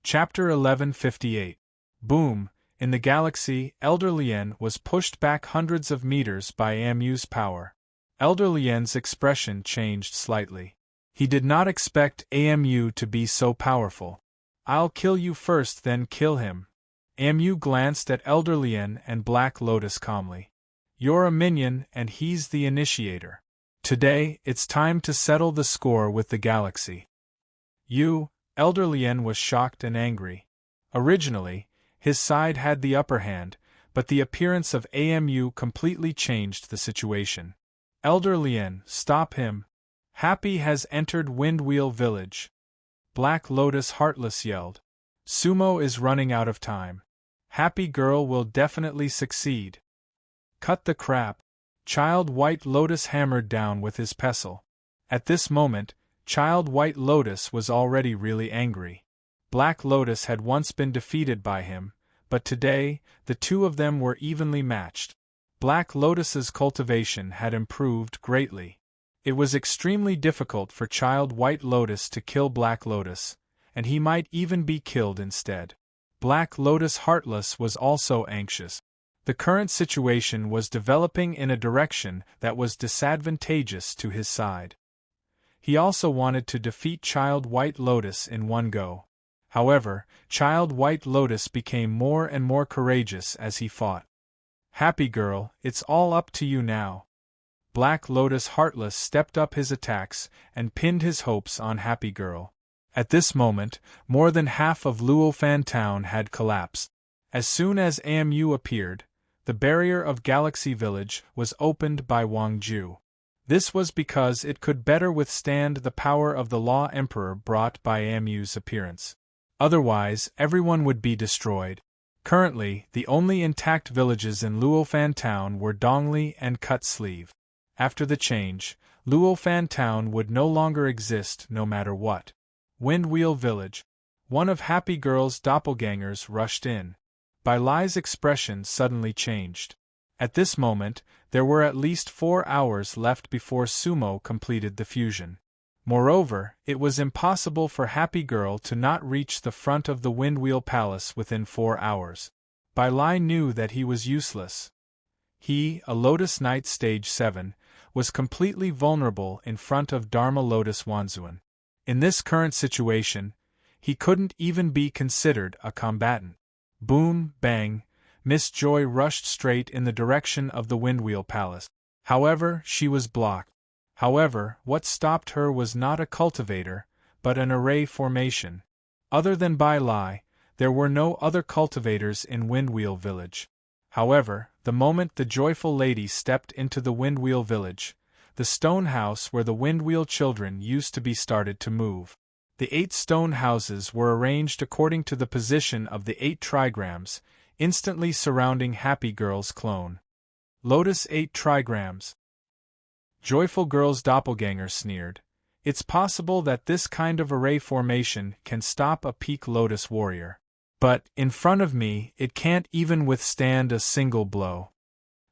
Chapter 1158. Boom! In the galaxy, Elder Lien was pushed back hundreds of meters by Amu's power. Elder Lien's expression changed slightly. He did not expect Amu to be so powerful. "I'll kill you first, then kill him." Amu glanced at Elder Lien and Black Lotus calmly. "You're a minion and he's the initiator. Today, it's time to settle the score with the galaxy." "You?" Elder Lien was shocked and angry. Originally, his side had the upper hand, but the appearance of Amu completely changed the situation. "Elder Lien, stop him. Happy has entered Windwheel Village." Black Lotus Heartless yelled. "Sumo is running out of time. Happy Girl will definitely succeed." "Cut the crap." Child White Lotus hammered down with his pestle. At this moment, Child White Lotus was already really angry. Black Lotus had once been defeated by him, but today, the two of them were evenly matched. Black Lotus's cultivation had improved greatly. It was extremely difficult for Child White Lotus to kill Black Lotus, and he might even be killed instead. Black Lotus Heartless was also anxious. The current situation was developing in a direction that was disadvantageous to his side. He also wanted to defeat Child White Lotus in one go. However, Child White Lotus became more and more courageous as he fought. "Happy Girl, it's all up to you now." Black Lotus Heartless stepped up his attacks and pinned his hopes on Happy Girl. At this moment, more than half of Luofan Town had collapsed. As soon as Amu appeared, the barrier of Galaxy Village was opened by Wangju. This was because it could better withstand the power of the Law Emperor brought by Amu's appearance. Otherwise, everyone would be destroyed. Currently, the only intact villages in Luofan Town were Dongli and Cut Sleeve. After the change, Luofan Town would no longer exist no matter what. Windwheel Village. One of Happy Girl's doppelgangers rushed in. Bai Lai's expression suddenly changed. At this moment, there were at least 4 hours left before Sumo completed the fusion. Moreover, it was impossible for Happy Girl to not reach the front of the Windwheel Palace within 4 hours. Bai Lai knew that he was useless. He, a Lotus Knight Stage 7, was completely vulnerable in front of Dharma Lotus Wanzuan. In this current situation, he couldn't even be considered a combatant. Boom, bang, Miss Joy rushed straight in the direction of the Windwheel Palace. However, she was blocked. However, what stopped her was not a cultivator, but an array formation. Other than Bai Lai, there were no other cultivators in Windwheel Village. However, the moment the joyful lady stepped into the Windwheel Village, the stone house where the Windwheel children used to be started to move. The 8 stone houses were arranged according to the position of the 8 trigrams, instantly surrounding Happy Girl's clone. Lotus 8 trigrams. Joyful Girl's doppelganger sneered. "It's possible that this kind of array formation can stop a peak Lotus warrior. But, in front of me, it can't even withstand a single blow."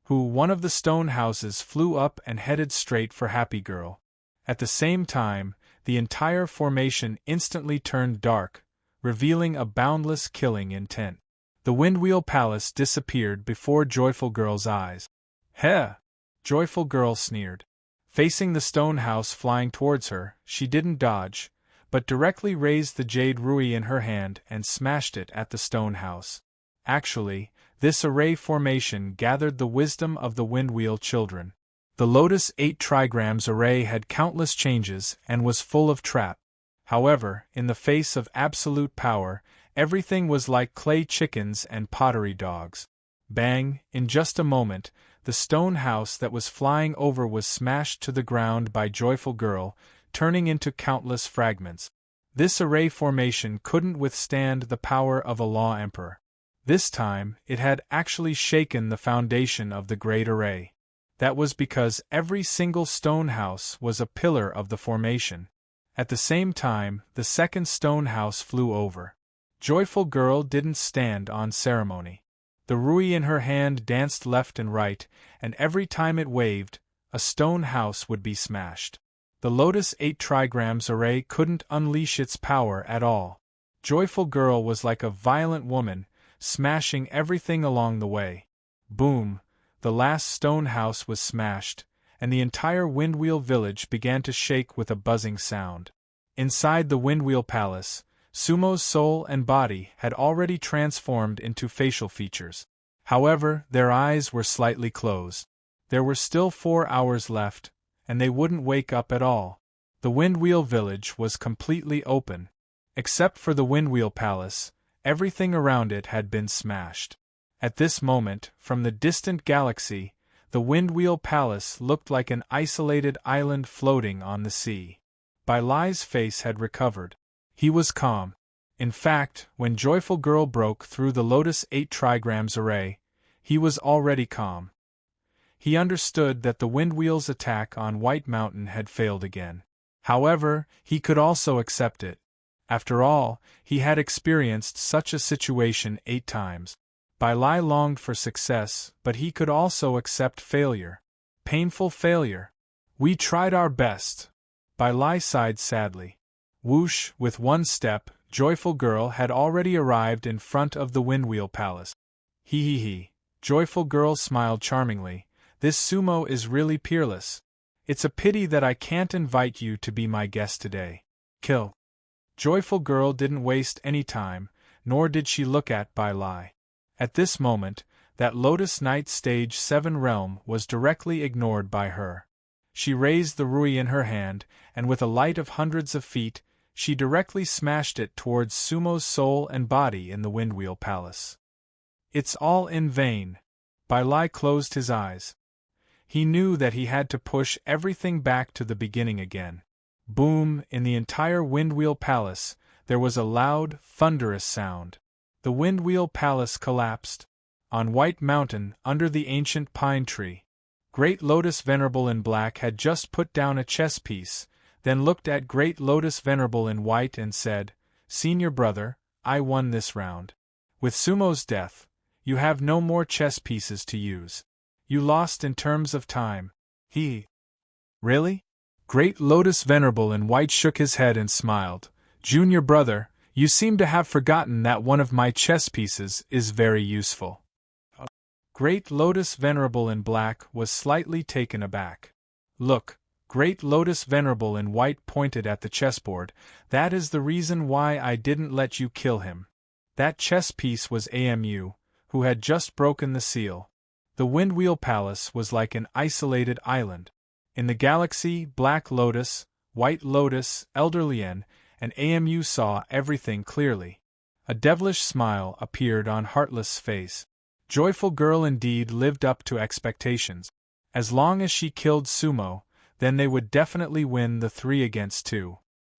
One of the stone houses flew up and headed straight for Happy Girl. At the same time, the entire formation instantly turned dark, revealing a boundless killing intent. The Windwheel Palace disappeared before Joyful Girl's eyes. "Heh!" Joyful Girl sneered. Facing the stone house flying towards her, she didn't dodge, but directly raised the jade rui in her hand and smashed it at the stone house. Actually, this array formation gathered the wisdom of the Windwheel children. The Lotus 8 trigrams array had countless changes and was full of trap. However, in the face of absolute power, everything was like clay chickens and pottery dogs. Bang! In just a moment, the stone house that was flying over was smashed to the ground by Joyful Girl, turning into countless fragments. This array formation couldn't withstand the power of a Law Emperor. This time, it had actually shaken the foundation of the Great Array. That was because every single stone house was a pillar of the formation. At the same time, the second stone house flew over. Joyful Girl didn't stand on ceremony. The rui in her hand danced left and right, and every time it waved, a stone house would be smashed. The Lotus 8 trigrams array couldn't unleash its power at all. Joyful Girl was like a violent woman, smashing everything along the way. Boom! The last stone house was smashed, and the entire Windwheel village began to shake with a buzzing sound. Inside the Windwheel Palace, Sumo's soul and body had already transformed into facial features. However, their eyes were slightly closed. There were still 4 hours left, and they wouldn't wake up at all. The Windwheel village was completely open. Except for the Windwheel Palace, everything around it had been smashed. At this moment, from the distant galaxy, the Windwheel Palace looked like an isolated island floating on the sea. Bai Lai's face had recovered. He was calm. In fact, when Joyful Girl broke through the Lotus 8 trigrams array, he was already calm. He understood that the Windwheel's attack on White Mountain had failed again. However, he could also accept it. After all, he had experienced such a situation 8 times. Bai Lai longed for success, but he could also accept failure. Painful failure. We tried our best. Bai Lai sighed sadly. Whoosh, with one step, Joyful Girl had already arrived in front of the Windwheel Palace. He. Joyful Girl smiled charmingly. This Sumo is really peerless. It's a pity that I can't invite you to be my guest today. Kill. Joyful Girl didn't waste any time, nor did she look at Bai Lai. At this moment, that Lotus Knight Stage 7 realm was directly ignored by her. She raised the Rui in her hand, and with a light of hundreds of feet, she directly smashed it towards Sumo's soul and body in the Windwheel Palace. It's all in vain. Bai Lai closed his eyes. He knew that he had to push everything back to the beginning again. Boom! In the entire Windwheel Palace, there was a loud, thunderous sound. The Windwheel Palace collapsed. On White Mountain, under the ancient pine tree, Great Lotus Venerable in Black had just put down a chess piece, then looked at Great Lotus Venerable in White and said, "Senior brother, I won this round. With Sumo's death, you have no more chess pieces to use. You lost in terms of time." Really? Great Lotus Venerable in White shook his head and smiled. "Junior brother, you seem to have forgotten that one of my chess pieces is very useful." Great Lotus Venerable in Black was slightly taken aback. "Look," Great Lotus Venerable in White pointed at the chessboard, "that is the reason why I didn't let you kill him. That chess piece was Amu, who had just broken the seal." The Windwheel Palace was like an isolated island. In the galaxy, Black Lotus, White Lotus, Elder Lien, and Amu saw everything clearly. A devilish smile appeared on Heartless' face. Joyful Girl indeed lived up to expectations. As long as she killed Sumo, then they would definitely win the 3 against 2.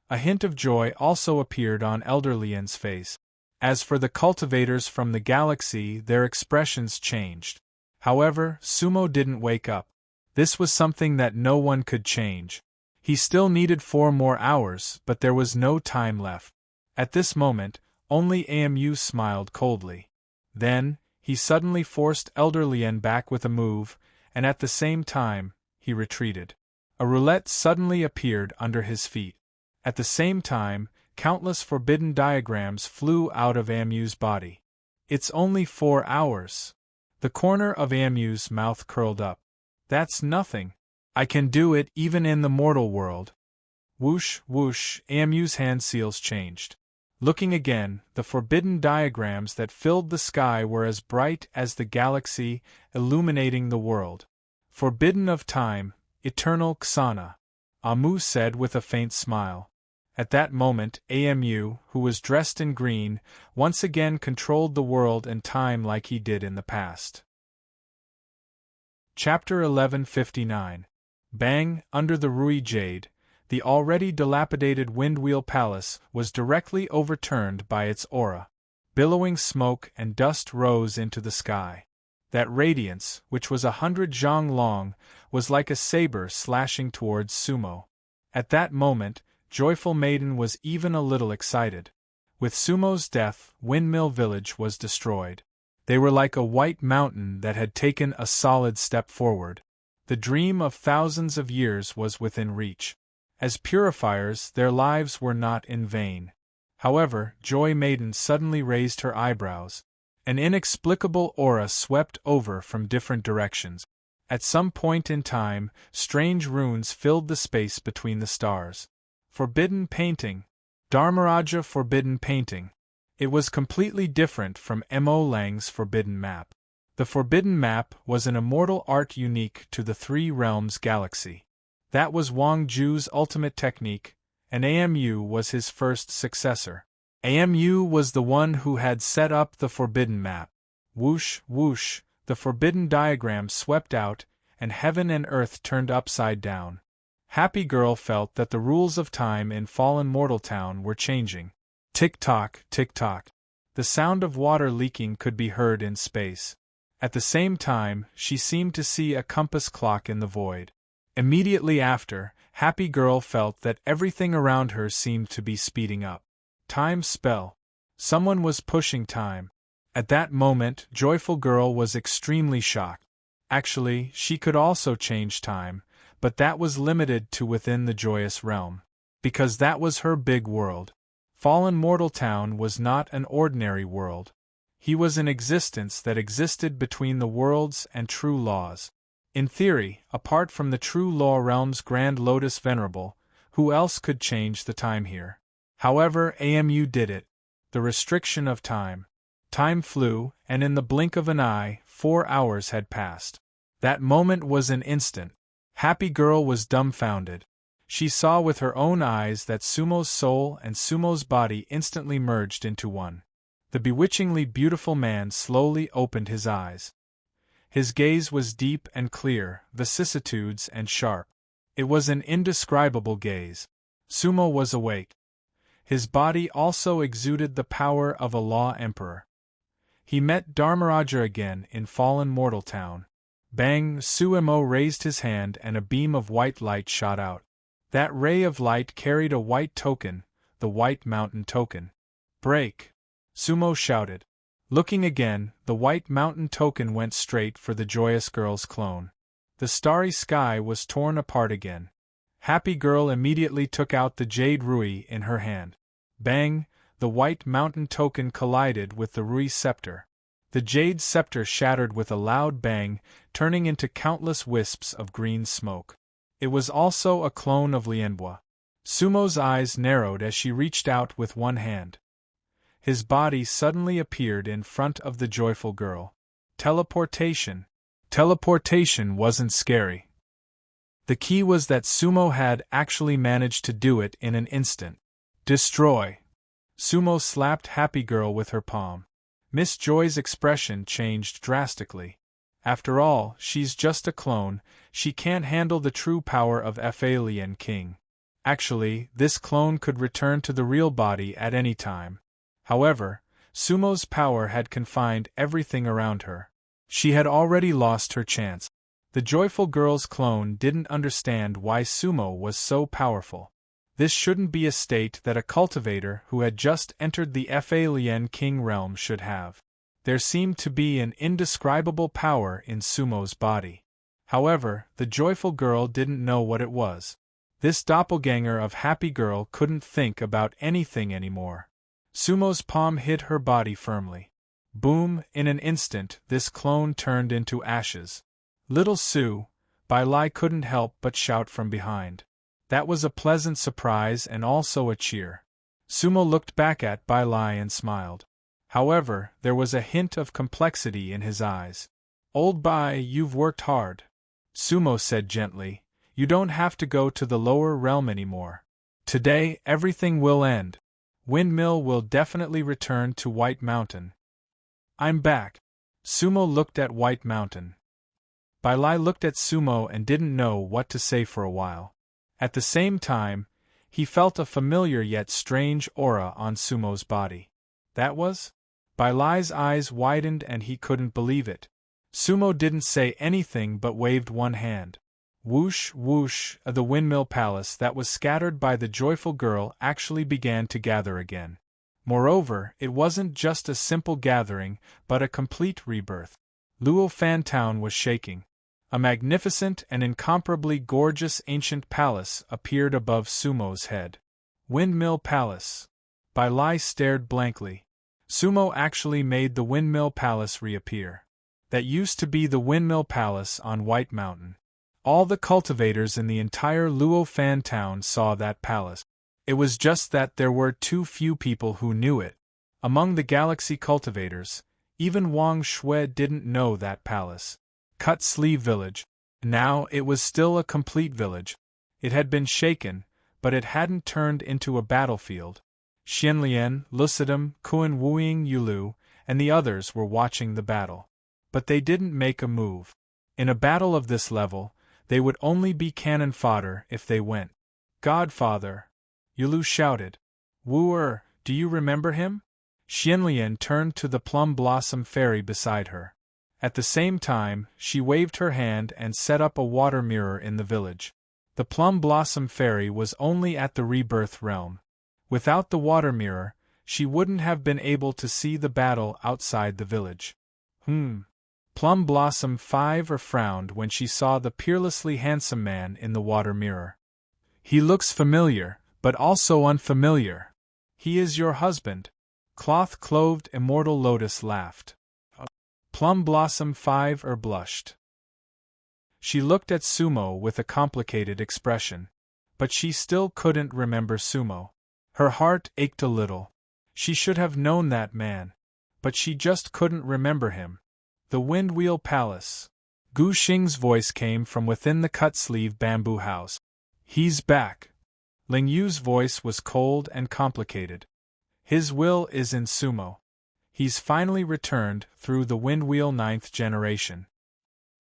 A hint of joy also appeared on Elder Lien's face. As for the cultivators from the galaxy, their expressions changed. However, Sumo didn't wake up. This was something that no one could change. He still needed 4 more hours, but there was no time left. At this moment, only Amu smiled coldly. Then, he suddenly forced Elder Lien back with a move, and at the same time, he retreated. A roulette suddenly appeared under his feet. At the same time, countless forbidden diagrams flew out of Amu's body. "It's only 4 hours. The corner of Amu's mouth curled up. "That's nothing. I can do it even in the mortal world." Whoosh, whoosh, Amu's hand seals changed. Looking again, the forbidden diagrams that filled the sky were as bright as the galaxy, illuminating the world. "Forbidden of time, eternal Xana," Amu said with a faint smile. At that moment, Amu, who was dressed in green, once again controlled the world and time like he did in the past. Chapter 1159. Bang! Under the Rui Jade, the already dilapidated Windwheel Palace was directly overturned by its aura. Billowing smoke and dust rose into the sky. That radiance, which was 100 zhang long, was like a saber slashing towards Sumo. At that moment, Joyful Maiden was even a little excited. With Sumo's death, Windmill Village was destroyed. They were like a white mountain that had taken a solid step forward. The dream of thousands of years was within reach. As purifiers, their lives were not in vain. However, Joy Maiden suddenly raised her eyebrows. An inexplicable aura swept over from different directions. At some point in time, strange runes filled the space between the stars. Forbidden painting. Dharmaraja forbidden painting. It was completely different from Mo Lang's forbidden map. The forbidden map was an immortal art unique to the Three Realms galaxy. That was Wang Ju's ultimate technique, and AMU was his first successor. AMU was the one who had set up the forbidden map. Whoosh, whoosh, the forbidden diagram swept out, and heaven and earth turned upside down. Happy Girl felt that the rules of time in fallen Mortaltown were changing. Tick-tock, tick-tock. The sound of water leaking could be heard in space. At the same time, she seemed to see a compass clock in the void. Immediately after, Happy Girl felt that everything around her seemed to be speeding up. Time spell. Someone was pushing time. At that moment, Joyful Girl was extremely shocked. Actually, she could also change time, but that was limited to within the joyous realm. Because that was her big world. Fallen Mortaltown was not an ordinary world. He was an existence that existed between the worlds and true laws. In theory, apart from the true law realm's Grand Lotus Venerable, who else could change the time here? However, AMU did it. The restriction of time. Time flew, and in the blink of an eye, 4 hours had passed. That moment was an instant. Happy Girl was dumbfounded. She saw with her own eyes that Sumo's soul and Sumo's body instantly merged into one. The bewitchingly beautiful man slowly opened his eyes. His gaze was deep and clear, vicissitudes and sharp. It was an indescribable gaze. Sumo was awake. His body also exuded the power of a law emperor. He met Dharmaraja again in fallen Mortaltown. Bang! Sumo raised his hand and a beam of white light shot out. That ray of light carried a white token, the White Mountain token. Break! Sumo shouted. Looking again, the White Mountain token went straight for the joyous girl's clone. The starry sky was torn apart again. Happy Girl immediately took out the jade rui in her hand. Bang! The White Mountain token collided with the rui scepter. The jade scepter shattered with a loud bang, turning into countless wisps of green smoke. It was also a clone of Lianhua. Sumo's eyes narrowed as she reached out with one hand. His body suddenly appeared in front of the joyful girl. Teleportation. Teleportation wasn't scary. The key was that Sumo had actually managed to do it in an instant. Destroy! Sumo slapped Happy Girl with her palm. Miss Joy's expression changed drastically. After all, she's just a clone, she can't handle the true power of Alien King. Actually, this clone could return to the real body at any time. However, Sumo's power had confined everything around her. She had already lost her chance. The joyful girl's clone didn't understand why Sumo was so powerful. This shouldn't be a state that a cultivator who had just entered the Alien King realm should have. There seemed to be an indescribable power in Sumo's body. However, the joyful girl didn't know what it was. This doppelganger of Happy Girl couldn't think about anything anymore. Sumo's palm hit her body firmly. Boom! In an instant, this clone turned into ashes. Little Sue, Bai Lai couldn't help but shout from behind. That was a pleasant surprise and also a cheer. Sumo looked back at Bai Lai and smiled. However, there was a hint of complexity in his eyes. Old Bai, you've worked hard. Sumo said gently, you don't have to go to the lower realm anymore. Today, everything will end. Windmill will definitely return to White Mountain. I'm back. Sumo looked at White Mountain. Bai Lai looked at Sumo and didn't know what to say for a while. At the same time, he felt a familiar yet strange aura on Sumo's body. That was? Bai Lai's eyes widened and he couldn't believe it. Sumo didn't say anything but waved one hand. Whoosh, whoosh, the windmill palace that was scattered by the joyful girl actually began to gather again. Moreover, it wasn't just a simple gathering, but a complete rebirth. Luo Fan Town was shaking. A magnificent and incomparably gorgeous ancient palace appeared above Sumo's head. Windmill Palace. Bai Lai stared blankly. Sumo actually made the Windmill Palace reappear. That used to be the Windmill Palace on White Mountain. All the cultivators in the entire Luo Fan town saw that palace. It was just that there were too few people who knew it. Among the galaxy cultivators, even Wang Shui didn't know that palace. Cut Sleeve Village. Now it was still a complete village. It had been shaken, but it hadn't turned into a battlefield. Xianlian, Lucidum, Kuan Wuying Yulu, and the others were watching the battle. But they didn't make a move. In a battle of this level, they would only be cannon fodder if they went. Godfather! Yulu shouted. Wu-er, do you remember him? Xianlian turned to the Plum Blossom Fairy beside her. At the same time, she waved her hand and set up a water mirror in the village. The Plum Blossom Fairy was only at the rebirth realm. Without the water mirror, she wouldn't have been able to see the battle outside the village. Plum Blossom frowned when she saw the peerlessly handsome man in the water mirror. He looks familiar, but also unfamiliar. He is your husband. Cloth-cloved Immortal Lotus laughed. Plum Blossom blushed. She looked at Sumo with a complicated expression. But she still couldn't remember Sumo. Her heart ached a little. She should have known that man. But she just couldn't remember him. The Windwheel Palace. Gu Xing's voice came from within the cut-sleeve bamboo house. He's back. Ling Yu's voice was cold and complicated. His will is in Sumo. He's finally returned through the Windwheel 9th generation.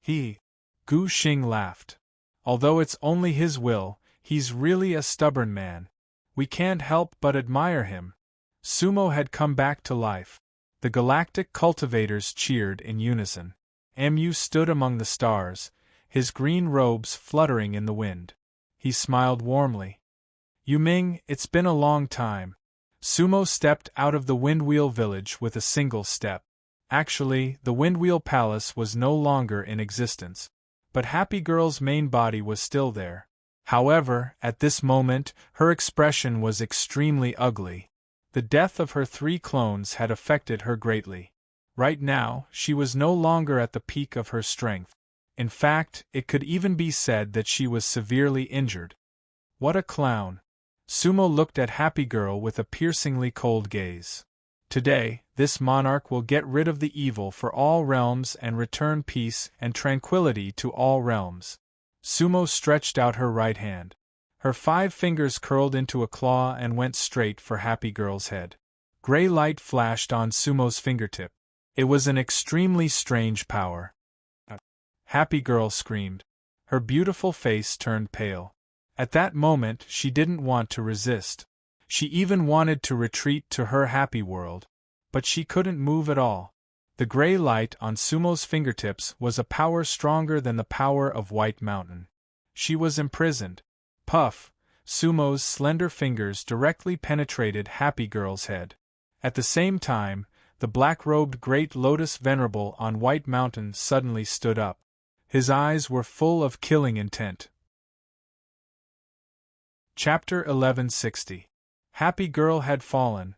Gu Xing laughed. Although it's only his will, he's really a stubborn man. We can't help but admire him. Sumo had come back to life. The galactic cultivators cheered in unison. Mu stood among the stars, his green robes fluttering in the wind. He smiled warmly. Yuming, it's been a long time. Sumo stepped out of the Windwheel village with a single step. Actually, the Windwheel Palace was no longer in existence. But Happy Girl's main body was still there. However, at this moment, her expression was extremely ugly. The death of her 3 clones had affected her greatly. Right now, she was no longer at the peak of her strength. In fact, it could even be said that she was severely injured. What a clown! Sumo looked at Happy Girl with a piercingly cold gaze. Today, this monarch will get rid of the evil for all realms and return peace and tranquility to all realms. Sumo stretched out her right hand. Her 5 fingers curled into a claw and went straight for Happy Girl's head. Gray light flashed on Sumo's fingertip. It was an extremely strange power. Happy Girl screamed. Her beautiful face turned pale. At that moment, she didn't want to resist. She even wanted to retreat to her happy world. But she couldn't move at all. The gray light on Sumo's fingertips was a power stronger than the power of White Mountain. She was imprisoned. Puff! Sumo's slender fingers directly penetrated Happy Girl's head. At the same time, the black-robed Great Lotus Venerable on White Mountain suddenly stood up. His eyes were full of killing intent. Chapter 1160. Happy Girl had fallen.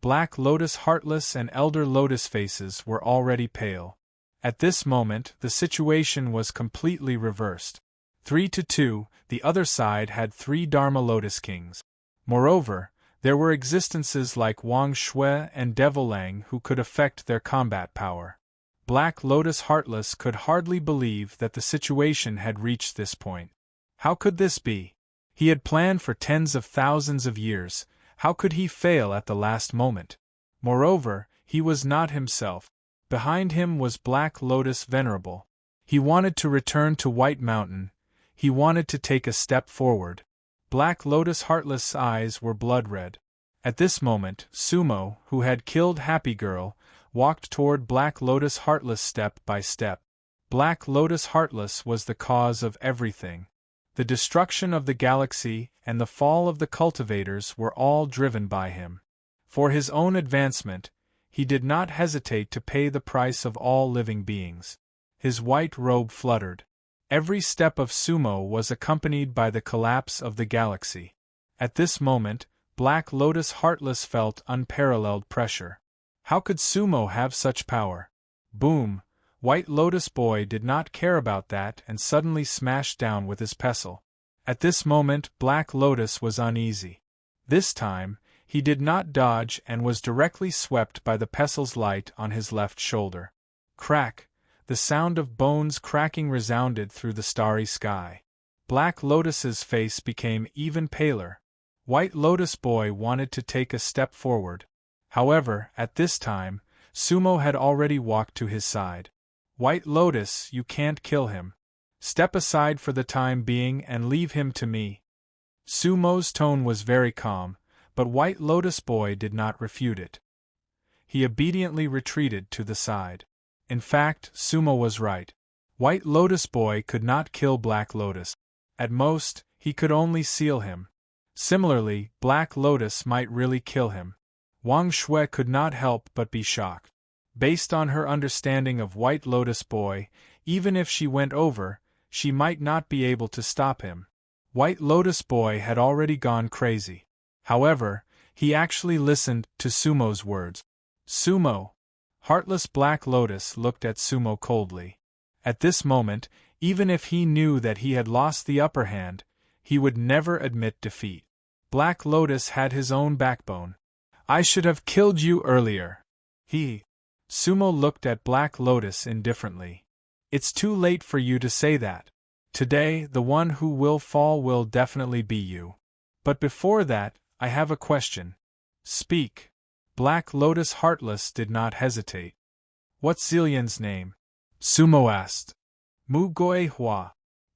Black Lotus Heartless and Elder Lotus faces were already pale. At this moment, the situation was completely reversed. 3-2, the other side had 3 Dharma Lotus Kings. Moreover, there were existences like Wang Shui and Devil Lang who could affect their combat power. Black Lotus Heartless could hardly believe that the situation had reached this point. How could this be? He had planned for tens of thousands of years. How could he fail at the last moment? Moreover, he was not himself. Behind him was Black Lotus Venerable. He wanted to return to White Mountain. He wanted to take a step forward. Black Lotus Heartless' eyes were blood-red. At this moment, Sumo, who had killed Happy Girl, walked toward Black Lotus Heartless step by step. Black Lotus Heartless was the cause of everything. The destruction of the galaxy and the fall of the cultivators were all driven by him. For his own advancement, he did not hesitate to pay the price of all living beings. His white robe fluttered. Every step of Sumo was accompanied by the collapse of the galaxy. At this moment, Black Lotus Heartless felt unparalleled pressure. How could Sumo have such power? Boom! White Lotus Boy did not care about that and suddenly smashed down with his pestle. At this moment Black Lotus was uneasy. This time, he did not dodge and was directly swept by the pestle's light on his left shoulder. Crack! The sound of bones cracking resounded through the starry sky. Black Lotus's face became even paler. White Lotus Boy wanted to take a step forward. However, at this time, Sumo had already walked to his side. White Lotus, you can't kill him. Step aside for the time being and leave him to me. Sumo's tone was very calm, but White Lotus Boy did not refute it. He obediently retreated to the side. In fact, Sumo was right. White Lotus Boy could not kill Black Lotus. At most, he could only seal him. Similarly, Black Lotus might really kill him. Wang Shui could not help but be shocked. Based on her understanding of White Lotus Boy, even if she went over, she might not be able to stop him. White Lotus Boy had already gone crazy. However, he actually listened to Sumo's words. Sumo! Heartless Black Lotus looked at Sumo coldly. At this moment, even if he knew that he had lost the upper hand, he would never admit defeat. Black Lotus had his own backbone. I should have killed you earlier. Sumo looked at Black Lotus indifferently. It's too late for you to say that. Today, the one who will fall will definitely be you. But before that, I have a question. Speak. Black Lotus Heartless did not hesitate. What's Zillion's name? Sumo asked. Mu Goe Hua.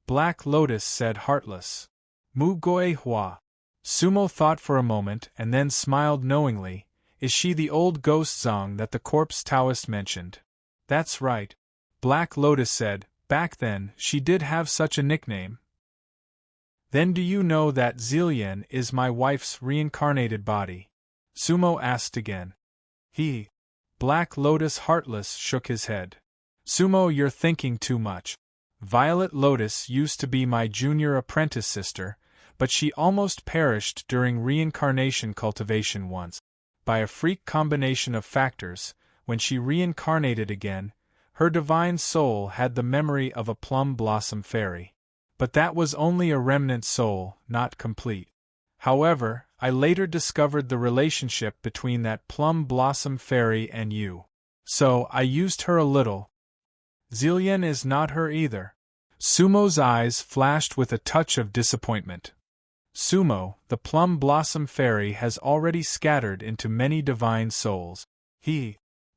Black Lotus said Heartless. Mu Goe Hua. Sumo thought for a moment and then smiled knowingly. Is she the old ghost Zong that the corpse Taoist mentioned? That's right. Black Lotus said, back then, she did have such a nickname. Then do you know that Zillion is my wife's reincarnated body? Sumo asked again. Black Lotus Heartless shook his head. Sumo, you're thinking too much. Violet Lotus used to be my junior apprentice sister, but she almost perished during reincarnation cultivation once. By a freak combination of factors, when she reincarnated again, her divine soul had the memory of a plum blossom fairy. But that was only a remnant soul, not complete. However, I later discovered the relationship between that plum blossom fairy and you. So, I used her a little. Zillion is not her either. Sumo's eyes flashed with a touch of disappointment. Sumo, the plum blossom fairy has already scattered into many divine souls.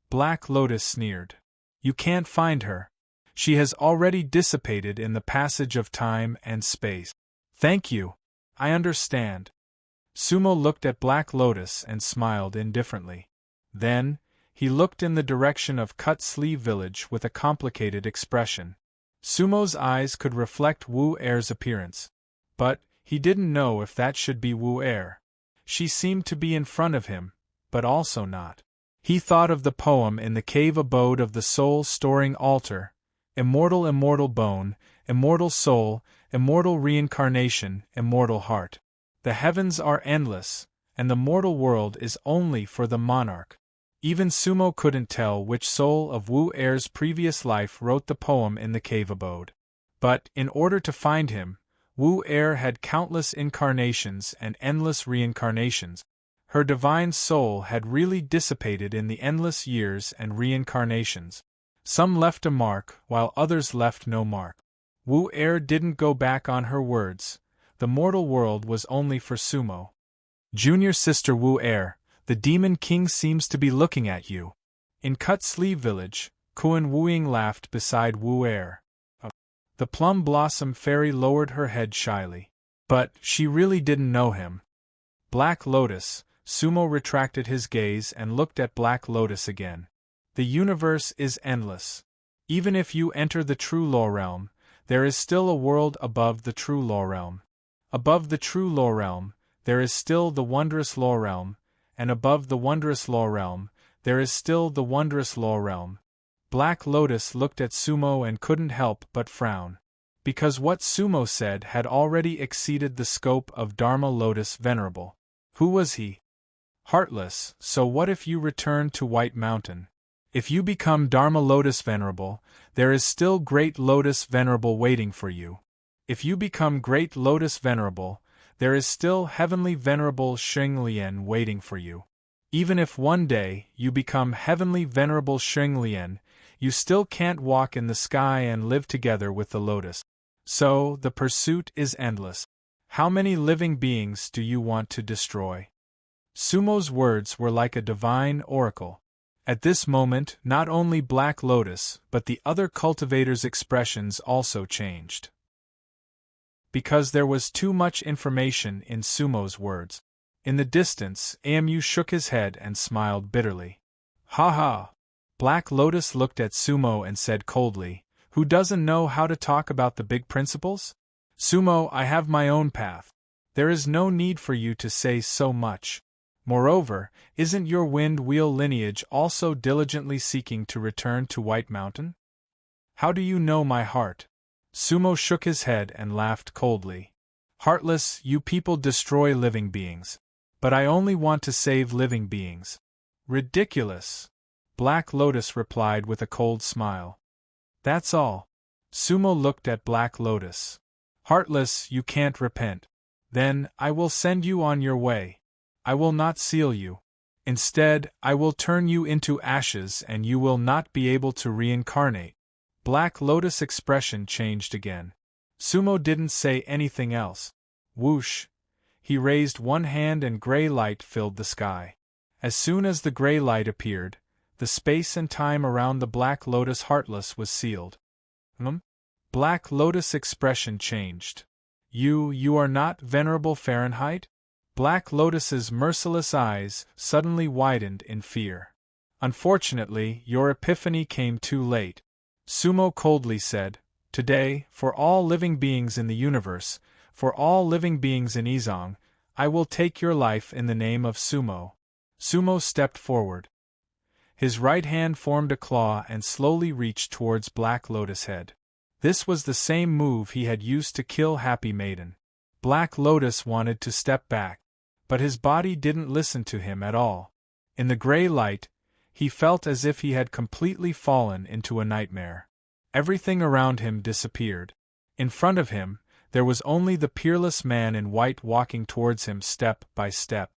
Black Lotus sneered. You can't find her. She has already dissipated in the passage of time and space. Thank you. I understand. Sumo looked at Black Lotus and smiled indifferently. Then, he looked in the direction of Cut Sleeve Village with a complicated expression. Sumo's eyes could reflect Wu Er's appearance. But, he didn't know if that should be Wu Er. She seemed to be in front of him, but also not. He thought of the poem in the cave abode of the soul-storing altar, immortal immortal bone, immortal soul, immortal reincarnation, immortal heart. The heavens are endless, and the mortal world is only for the monarch. Even Sumo couldn't tell which soul of Wu Er's previous life wrote the poem in the cave abode. But, in order to find him, Wu Er had countless incarnations and endless reincarnations. Her divine soul had really dissipated in the endless years and reincarnations. Some left a mark, while others left no mark. Wu Er didn't go back on her words. The mortal world was only for Sumo. Junior sister Wu Er, the Demon King seems to be looking at you. In Cut Sleeve Village, Kuan Wuying laughed beside Wu Er. The plum blossom fairy lowered her head shyly. But, she really didn't know him. Black Lotus, Sumo retracted his gaze and looked at Black Lotus again. The universe is endless. Even if you enter the True Law Realm, there is still a world above the True Law Realm. Above the True Law Realm, there is still the Wondrous Law Realm, and above the Wondrous Law Realm, there is still the Wondrous Law Realm. Black Lotus looked at Sumo and couldn't help but frown. Because what Sumo said had already exceeded the scope of Dharma Lotus Venerable. Who was he? Heartless. So what if you return to White Mountain? If you become Dharma Lotus Venerable, there is still Great Lotus Venerable waiting for you. If you become Great Lotus Venerable, there is still Heavenly Venerable Xing Lian waiting for you. Even if one day you become Heavenly Venerable Xing Lian, you still can't walk in the sky and live together with the lotus. So, the pursuit is endless. How many living beings do you want to destroy? Sumo's words were like a divine oracle. At this moment, not only Black Lotus, but the other cultivators' expressions also changed. Because there was too much information in Sumo's words. In the distance, Amu shook his head and smiled bitterly. Ha ha! Black Lotus looked at Sumo and said coldly, "Who doesn't know how to talk about the big principles? Sumo, I have my own path. There is no need for you to say so much. Moreover, isn't your wind wheel lineage also diligently seeking to return to White Mountain? How do you know my heart?" Sumo shook his head and laughed coldly. "Heartless, you people destroy living beings. But I only want to save living beings." "Ridiculous!" Black Lotus replied with a cold smile. "That's all." Sumo looked at Black Lotus. "Heartless, you can't repent. Then, I will send you on your way. I will not seal you. Instead, I will turn you into ashes and you will not be able to reincarnate." Black Lotus' expression changed again. Sumo didn't say anything else. Whoosh! He raised one hand and gray light filled the sky. As soon as the gray light appeared, the space and time around the Black Lotus Heartless was sealed. Black Lotus' expression changed. You are not Venerable Fahrenheit?" Black Lotus's merciless eyes suddenly widened in fear. "Unfortunately, your epiphany came too late." Sumo coldly said, "Today, for all living beings in the universe, for all living beings in Izong, I will take your life in the name of Sumo." Sumo stepped forward. His right hand formed a claw and slowly reached towards Black Lotus' head. This was the same move he had used to kill Happy Maiden. Black Lotus wanted to step back, but his body didn't listen to him at all. In the gray light, he felt as if he had completely fallen into a nightmare. Everything around him disappeared. In front of him, there was only the peerless man in white walking towards him step by step.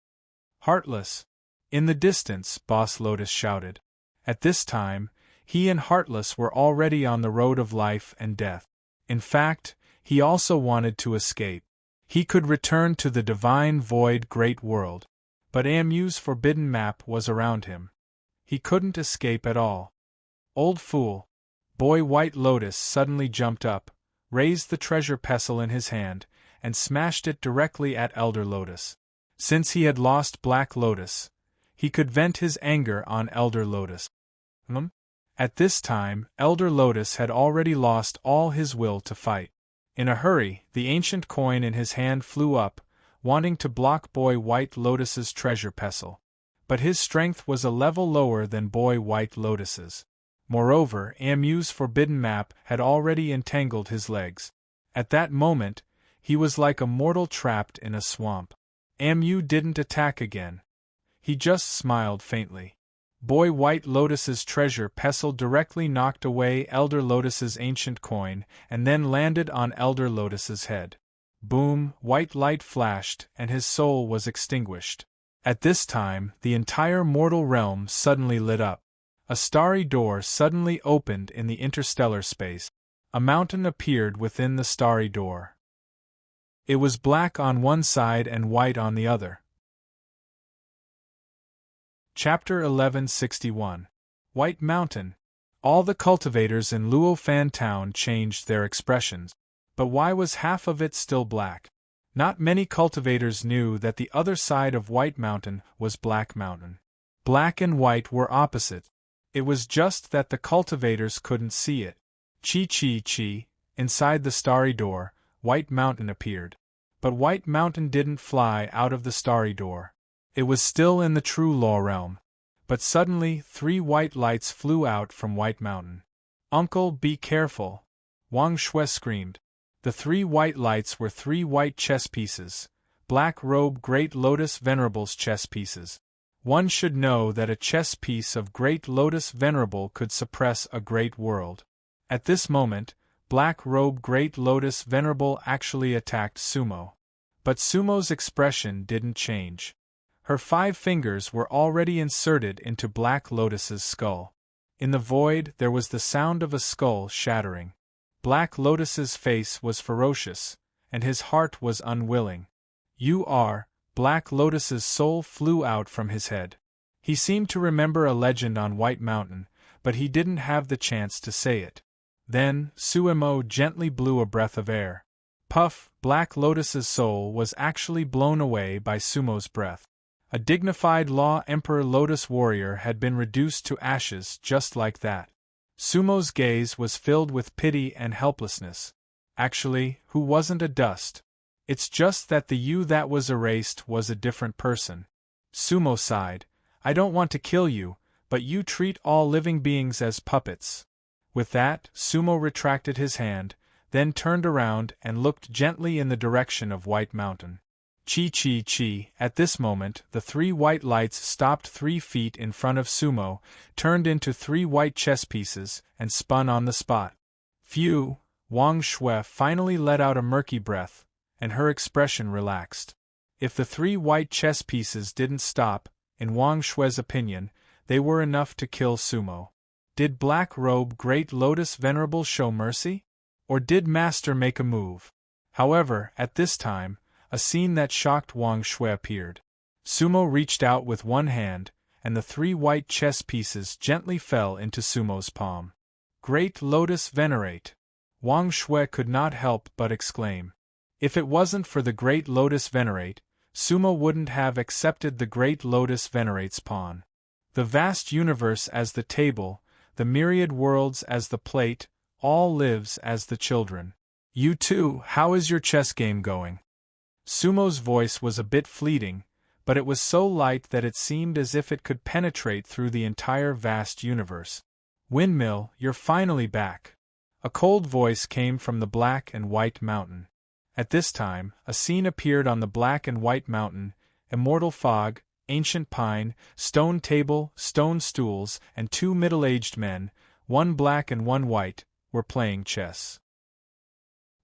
"Heartless!" In the distance, Boss Lotus shouted. At this time, he and Heartless were already on the road of life and death. In fact, he also wanted to escape. He could return to the divine void great world. But Amu's forbidden map was around him. He couldn't escape at all. "Old fool!" Boy White Lotus suddenly jumped up, raised the treasure pestle in his hand, and smashed it directly at Elder Lotus. Since he had lost Black Lotus, he could vent his anger on Elder Lotus. At this time, Elder Lotus had already lost all his will to fight. In a hurry, the ancient coin in his hand flew up, wanting to block Boy White Lotus's treasure pestle. But his strength was a level lower than Boy White Lotus's. Moreover, Amu's forbidden map had already entangled his legs. At that moment, he was like a mortal trapped in a swamp. Amu didn't attack again. He just smiled faintly. Boy White Lotus's treasure pestle directly knocked away Elder Lotus's ancient coin and then landed on Elder Lotus's head. Boom! White light flashed and his soul was extinguished. At this time, the entire mortal realm suddenly lit up. A starry door suddenly opened in the interstellar space. A mountain appeared within the starry door. It was black on one side and white on the other. Chapter 1161. White Mountain. All the cultivators in Luofan town changed their expressions. But why was half of it still black? Not many cultivators knew that the other side of White Mountain was Black Mountain. Black and white were opposite. It was just that the cultivators couldn't see it. Chi. Inside the starry door, White Mountain appeared. But White Mountain didn't fly out of the starry door. It was still in the true law realm. But suddenly 3 white lights flew out from White Mountain. "Uncle, be careful!" Wang Shui screamed. The 3 white lights were 3 white chess pieces, Black Robe Great Lotus Venerable's chess pieces. One should know that a chess piece of Great Lotus Venerable could suppress a great world. At this moment, Black Robe Great Lotus Venerable actually attacked Sumo. But Sumo's expression didn't change. Her 5 fingers were already inserted into Black Lotus's skull. In the void there was the sound of a skull shattering. Black Lotus's face was ferocious, and his heart was unwilling. "You are," Black Lotus's soul flew out from his head. He seemed to remember a legend on White Mountain, but he didn't have the chance to say it. Then, Sumo gently blew a breath of air. Puff, Black Lotus's soul was actually blown away by Sumo's breath. A dignified Law Emperor Lotus warrior had been reduced to ashes just like that. Sumo's gaze was filled with pity and helplessness. Actually, who wasn't a dust? It's just that the you that was erased was a different person. Sumo sighed. "I don't want to kill you, but you treat all living beings as puppets." With that, Sumo retracted his hand, then turned around and looked gently in the direction of White Mountain. Chi. At this moment, the 3 white lights stopped 3 feet in front of Sumo, turned into 3 white chess pieces, and spun on the spot. Phew! Wang Shui finally let out a murky breath, and her expression relaxed. If the 3 white chess pieces didn't stop, in Wang Shui's opinion, they were enough to kill Sumo. Did Black Robe Great Lotus Venerable show mercy? Or did Master make a move? However, at this time, a scene that shocked Wang Shui appeared. Sumo reached out with one hand, and the 3 white chess pieces gently fell into Sumo's palm. "Great Lotus Venerate!" Wang Shui could not help but exclaim. If it wasn't for the Great Lotus Venerate, Sumo wouldn't have accepted the Great Lotus Venerate's pawn. The vast universe as the table, the myriad worlds as the plate, all lives as the children. "You too, how is your chess game going?" Sumo's voice was a bit fleeting, but it was so light that it seemed as if it could penetrate through the entire vast universe. "Windmill, you're finally back." A cold voice came from the Black and White Mountain. At this time, a scene appeared on the Black and White Mountain: immortal fog, ancient pine, stone table, stone stools, and 2 middle-aged men, one black and one white, were playing chess.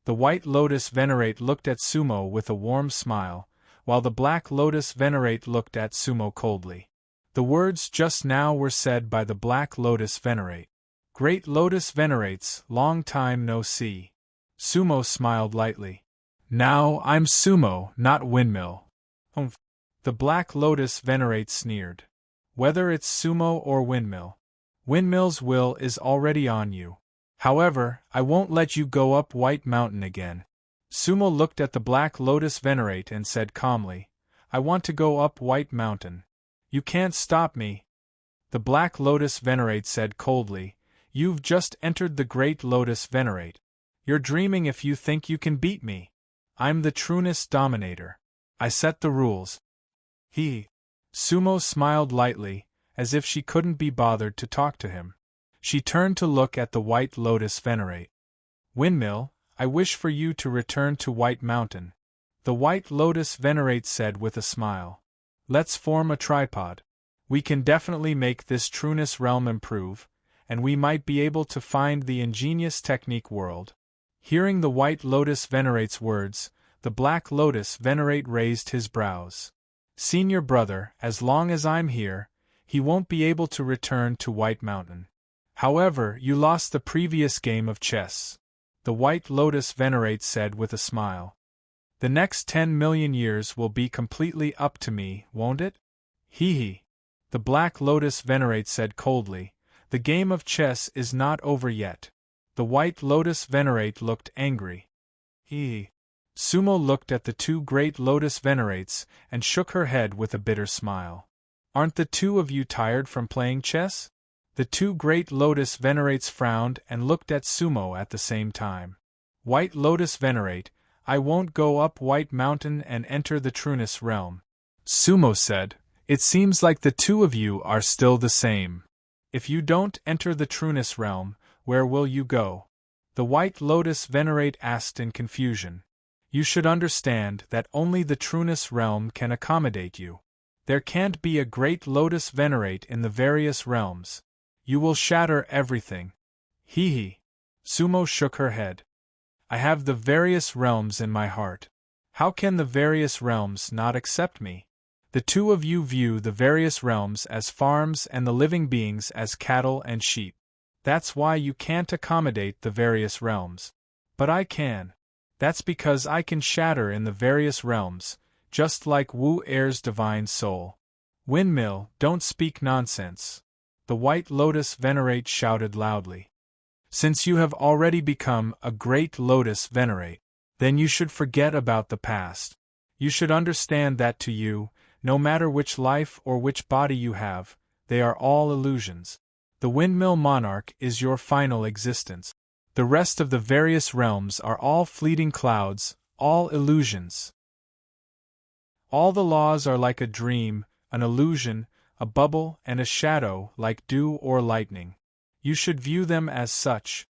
The White Lotus Venerate looked at Sumo with a warm smile, while the Black Lotus Venerate looked at Sumo coldly. The words just now were said by the Black Lotus Venerate. "Great Lotus Venerates, long time no see." Sumo smiled lightly. "Now I'm Sumo, not Windmill." "Humph." The Black Lotus Venerate sneered. "Whether it's Sumo or Windmill, Windmill's will is already on you. However, I won't let you go up White Mountain again." Sumo looked at the Black Lotus Venerate and said calmly, "I want to go up White Mountain. You can't stop me." The Black Lotus Venerate said coldly, "You've just entered the Great Lotus Venerate. You're dreaming if you think you can beat me. I'm the trueness dominator. I set the rules." Sumo smiled lightly, as if she couldn't be bothered to talk to him. She turned to look at the White Lotus Venerate. "Windmill, I wish for you to return to White Mountain," the White Lotus Venerate said with a smile. "Let's form a tripod. We can definitely make this trueness realm improve, and we might be able to find the ingenious technique world." Hearing the White Lotus Venerate's words, the Black Lotus Venerate raised his brows. "Senior brother, as long as I'm here, he won't be able to return to White Mountain. However, you lost the previous game of chess," the White Lotus Venerate said with a smile. "The next 10 million years will be completely up to me, won't it?" The Black Lotus Venerate said coldly, "The game of chess is not over yet." The White Lotus Venerate looked angry. Sumo looked at the 2 Great Lotus Venerates and shook her head with a bitter smile. "Aren't the 2 of you tired from playing chess?" The 2 Great Lotus Venerates frowned and looked at Sumo at the same time. "White Lotus Venerate, I won't go up White Mountain and enter the trueness realm," Sumo said. "It seems like the 2 of you are still the same. If you don't enter the trueness realm, where will you go?" the White Lotus Venerate asked in confusion. You should understand that only the trueness realm can accommodate you. There can't be a great lotus venerate in the various realms. You will shatter everything. Hee hee. Sumo shook her head. I have the various realms in my heart. How can the various realms not accept me? The two of you view the various realms as farms and the living beings as cattle and sheep. That's why you can't accommodate the various realms. But I can. That's because I can shatter in the various realms, just like Wu Er's divine soul. Windmill, don't speak nonsense. The White Lotus Venerate shouted loudly. Since you have already become a great Lotus Venerate, then you should forget about the past. You should understand that to you, no matter which life or which body you have, they are all illusions. The Windmill Monarch is your final existence. The rest of the various realms are all fleeting clouds, all illusions. All the laws are like a dream, an illusion, a bubble, and a shadow like dew or lightning. You should view them as such.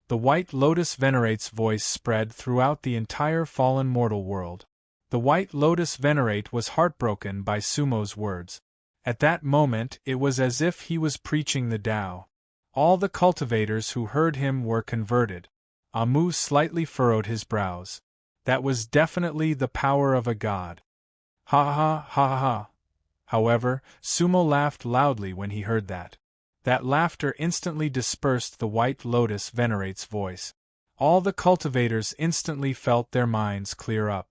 The White Lotus Venerate's voice spread throughout the entire fallen mortal world. The White Lotus Venerate was heartbroken by Sumo's words. At that moment it was as if he was preaching the Tao. All the cultivators who heard him were converted. Amu slightly furrowed his brows. That was definitely the power of a god. Ha ha ha ha. However, Sumo laughed loudly when he heard that. That laughter instantly dispersed the White Lotus Venerate's voice. All the cultivators instantly felt their minds clear up.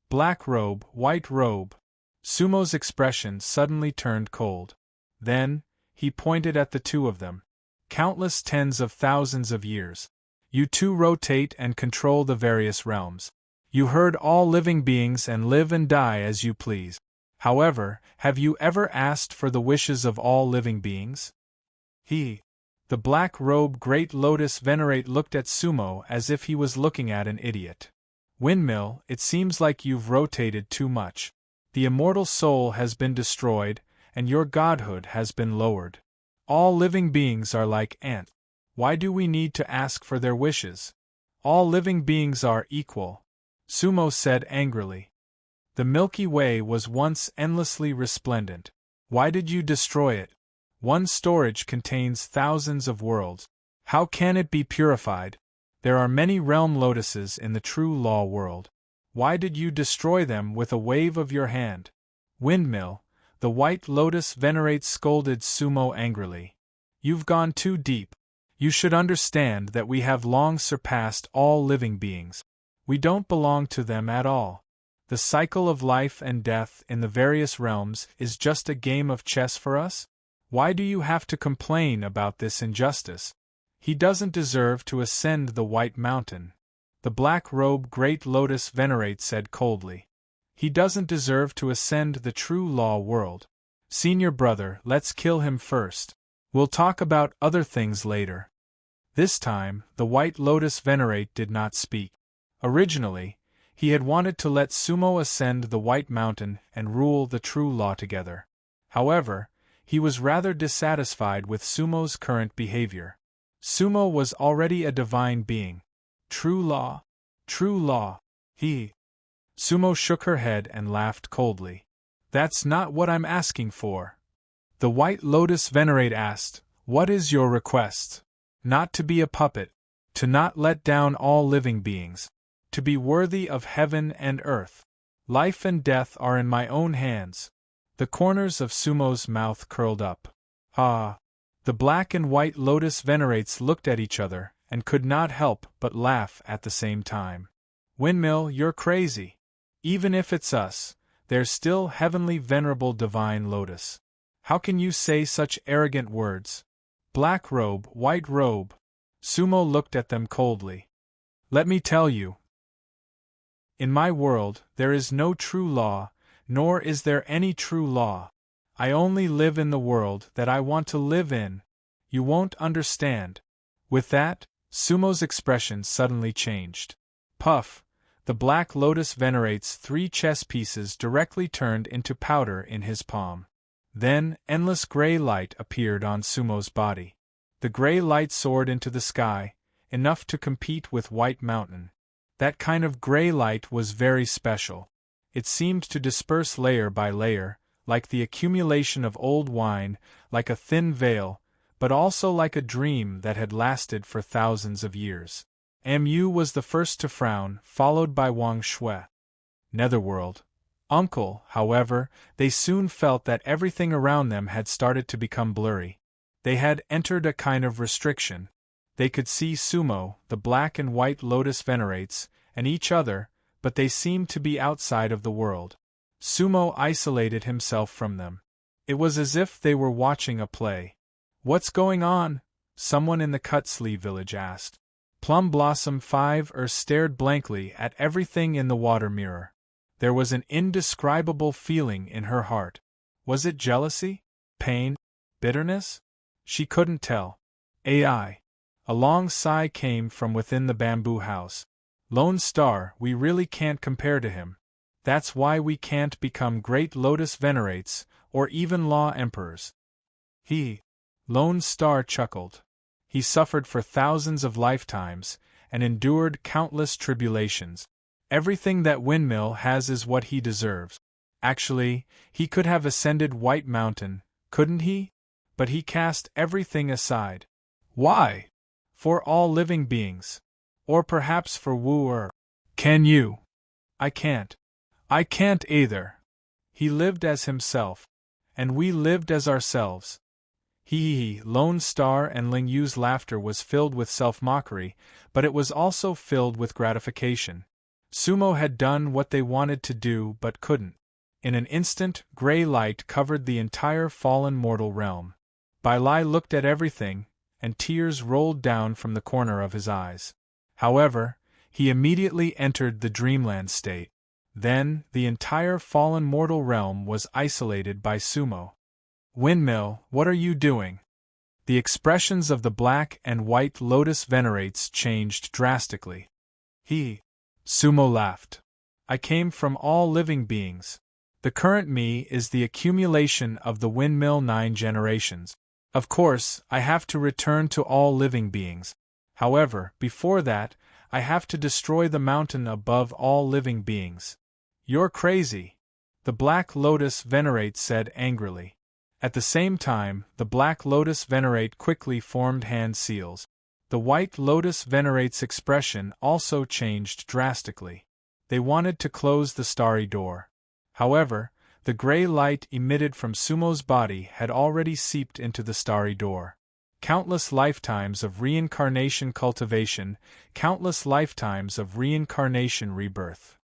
Black robe, white robe. Sumo's expression suddenly turned cold. Then, he pointed at the two of them. Countless tens of thousands of years. You two rotate and control the various realms. You herd all living beings and live and die as you please. However, have you ever asked for the wishes of all living beings? The Black Robe Great Lotus Venerate looked at Sumo as if he was looking at an idiot. Windmill, it seems like you've rotated too much. The immortal soul has been destroyed, and your godhood has been lowered. All living beings are like ants. Why do we need to ask for their wishes? All living beings are equal, Sumo said angrily. The Milky Way was once endlessly resplendent. Why did you destroy it? One storage contains thousands of worlds. How can it be purified? There are many realm lotuses in the true law world. Why did you destroy them with a wave of your hand? Windmill, the White Lotus Venerate scolded Sumo angrily. You've gone too deep. You should understand that we have long surpassed all living beings. We don't belong to them at all. The cycle of life and death in the various realms is just a game of chess for us? Why do you have to complain about this injustice? He doesn't deserve to ascend the White Mountain. The Black Robe Great Lotus Venerate said coldly. He doesn't deserve to ascend the true law world. Senior brother, let's kill him first. We'll talk about other things later. This time, the White Lotus Venerate did not speak. Originally, he had wanted to let Sumo ascend the White Mountain and rule the true law together. However, he was rather dissatisfied with Sumo's current behavior. Sumo was already a divine being. True law? True law? Sumo shook her head and laughed coldly. That's not what I'm asking for. The White Lotus Venerate asked, what is your request? Not to be a puppet, to not let down all living beings, to be worthy of heaven and earth. Life and death are in my own hands. The corners of Sumo's mouth curled up. Ah! The Black and White Lotus Venerates looked at each other and could not help but laugh at the same time. Windmill, you're crazy. Even if it's us, there's still heavenly venerable divine lotus. How can you say such arrogant words? Black robe, white robe. Sumo looked at them coldly. Let me tell you. In my world, there is no true law, nor is there any true law. I only live in the world that I want to live in. You won't understand. With that, Sumo's expression suddenly changed. Puff! The Black Lotus Venerate's 3 chess pieces directly turned into powder in his palm. Then, endless gray light appeared on Sumo's body. The gray light soared into the sky, enough to compete with White Mountain. That kind of gray light was very special. It seemed to disperse layer by layer, like the accumulation of old wine, like a thin veil, but also like a dream that had lasted for thousands of years. Mu was the first to frown, followed by Wang Shui. Netherworld. Uncle, however, they soon felt that everything around them had started to become blurry. They had entered a kind of restriction. They could see Sumo, the black and white lotus venerates, and each other, but they seemed to be outside of the world. Sumo isolated himself from them. It was as if they were watching a play. "What's going on?" someone in the Cutsleeve village asked. Plum Blossom 5 stared blankly at everything in the water mirror. There was an indescribable feeling in her heart. Was it jealousy? Pain? Bitterness? She couldn't tell. A long sigh came from within the bamboo house. "Lone Star, we really can't compare to him. That's why we can't become great lotus venerates, or even law emperors." Lone Star chuckled. He suffered for thousands of lifetimes, and endured countless tribulations. Everything that windmill has is what he deserves. Actually, he could have ascended White Mountain, couldn't he? But he cast everything aside. Why? For all living beings. Or perhaps for Wu. Can you? I can't. I can't either. He lived as himself. And we lived as ourselves. Lone Star and Ling Yu's laughter was filled with self-mockery, but it was also filled with gratification. Sumo had done what they wanted to do but couldn't. In an instant, gray light covered the entire fallen mortal realm. Bai Lai looked at everything, and tears rolled down from the corner of his eyes. However, he immediately entered the dreamland state. Then, the entire fallen mortal realm was isolated by Sumo. "Windmill, what are you doing?" The expressions of the black and white lotus venerates changed drastically. Sumo laughed. "I came from all living beings. The current me is the accumulation of the windmill 9 generations. Of course, I have to return to all living beings. However, before that, I have to destroy the mountain above all living beings." "You're crazy," the Black Lotus Venerate said angrily. At the same time, the Black Lotus Venerate quickly formed hand seals. The White Lotus Venerate's expression also changed drastically. They wanted to close the starry door. However, the gray light emitted from Sumo's body had already seeped into the starry door. Countless lifetimes of reincarnation cultivation, countless lifetimes of reincarnation rebirth.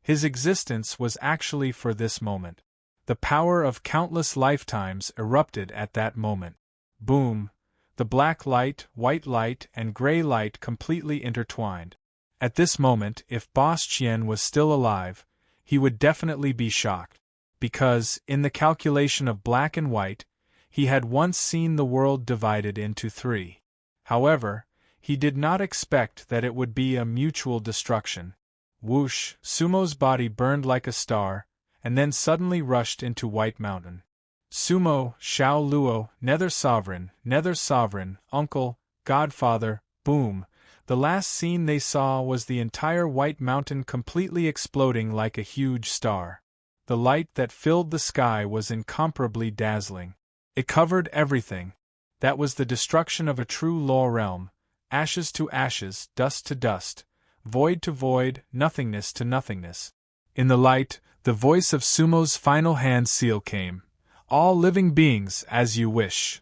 His existence was actually for this moment. The power of countless lifetimes erupted at that moment. Boom! The black light, white light, and gray light completely intertwined. At this moment, if Boss Qian was still alive, he would definitely be shocked. Because, in the calculation of black and white, he had once seen the world divided into 3. However, he did not expect that it would be a mutual destruction. Whoosh! Sumo's body burned like a star, and then suddenly rushed into White Mountain. Sumo, Xiao Luo, Nether Sovereign, Uncle, Godfather, boom! The last scene they saw was the entire White Mountain completely exploding like a huge star. The light that filled the sky was incomparably dazzling. It covered everything. That was the destruction of a true law realm, ashes to ashes, dust to dust, void to void, nothingness to nothingness. In the light, the voice of Sumo's final hand seal came. "All living beings, as you wish."